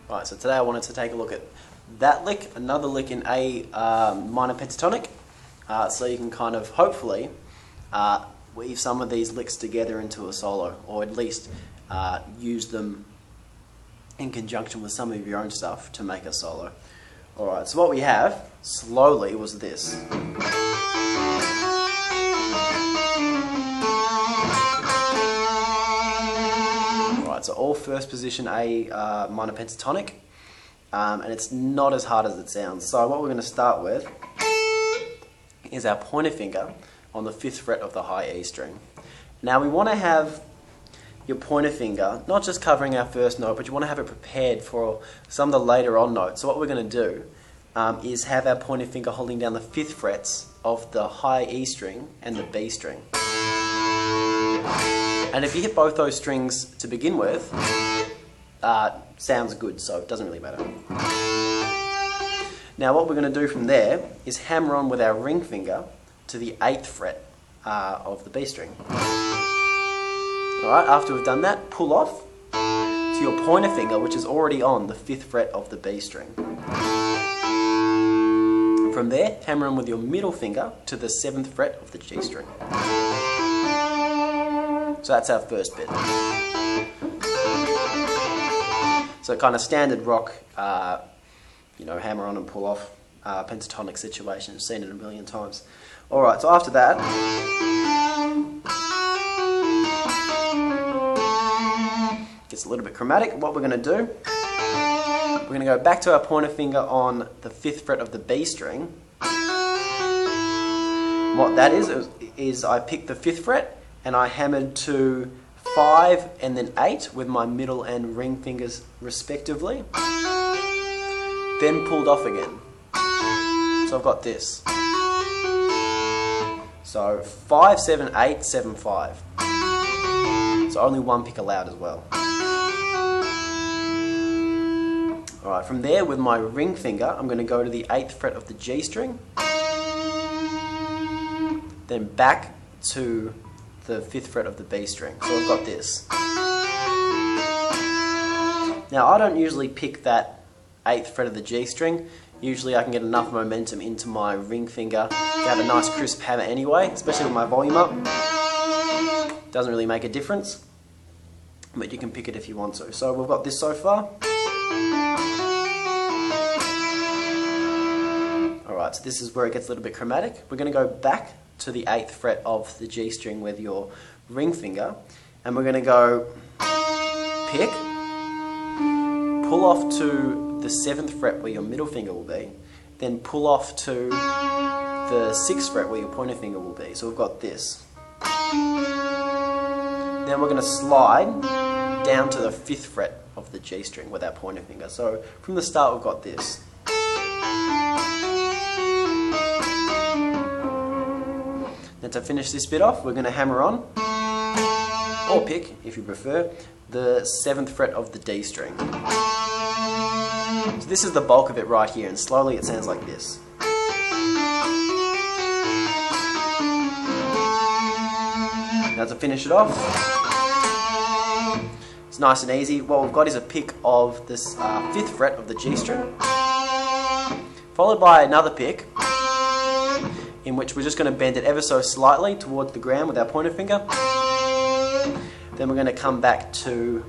Right, so today I wanted to take a look at that lick, another lick in A minor pentatonic, so you can kind of hopefully weave some of these licks together into a solo, or at least use them in conjunction with some of your own stuff to make a solo. Alright, so what we have, slowly, was this. Alright, so all first position A minor pentatonic, and it's not as hard as it sounds. So what we're going to start with is our pointer finger on the 5th fret of the high E string. Now we want to have your pointer finger not just covering our first note, but you want to have it prepared for some of the later on notes. So what we're going to do is have our pointer finger holding down the 5th frets of the high E string and the B string. And if you hit both those strings to begin with, sounds good, so it doesn't really matter. Now what we're going to do from there is hammer on with our ring finger to the 8th fret of the B string. Alright, after we've done that, pull off to your pointer finger, which is already on the 5th fret of the B string. From there, hammer on with your middle finger to the 7th fret of the G string. So that's our first bit. So kind of standard rock, you know, hammer on and pull off pentatonic situation. You've seen it a million times. Alright, so after that, gets a little bit chromatic. What we're going to do, we're going to go back to our pointer finger on the 5th fret of the B string. What that is I picked the 5th fret and I hammered to 5 and then 8 with my middle and ring fingers respectively. Then pulled off again. So I've got this. So 5, 7, 8, 7, 5. So only one pick allowed as well. Alright, from there with my ring finger, I'm going to go to the 8th fret of the G string. Then back to the 5th fret of the B string. So I've got this. Now I don't usually pick that 8th fret of the G string. Usually I can get enough momentum into my ring finger to have a nice crisp hammer anyway, especially with my volume up. Doesn't really make a difference, but you can pick it if you want to. So we've got this so far. Alright, so this is where it gets a little bit chromatic. We're going to go back to the 8th fret of the G string with your ring finger, and we're going to go pick, pull off to the 7th fret where your middle finger will be, then pull off to the 6th fret where your pointer finger will be. So we've got this. Then we're going to slide down to the 5th fret of the G string with our pointer finger. So from the start we've got this. Now to finish this bit off, we're going to hammer on, or pick, if you prefer, the 7th fret of the D string. So this is the bulk of it right here, and slowly it sounds like this. Now to finish it off, it's nice and easy. What we've got is a pick of this 5th fret of the G string, followed by another pick, in which we're just going to bend it ever so slightly towards the ground with our pointer finger. Then we're going to come back to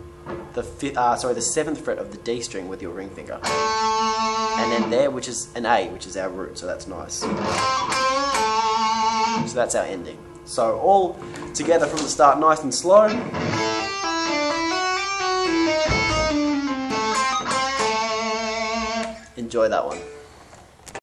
the 7th fret of the D string with your ring finger. And then there, which is an A, which is our root, so that's nice. So that's our ending. So all together from the start, nice and slow. Enjoy that one.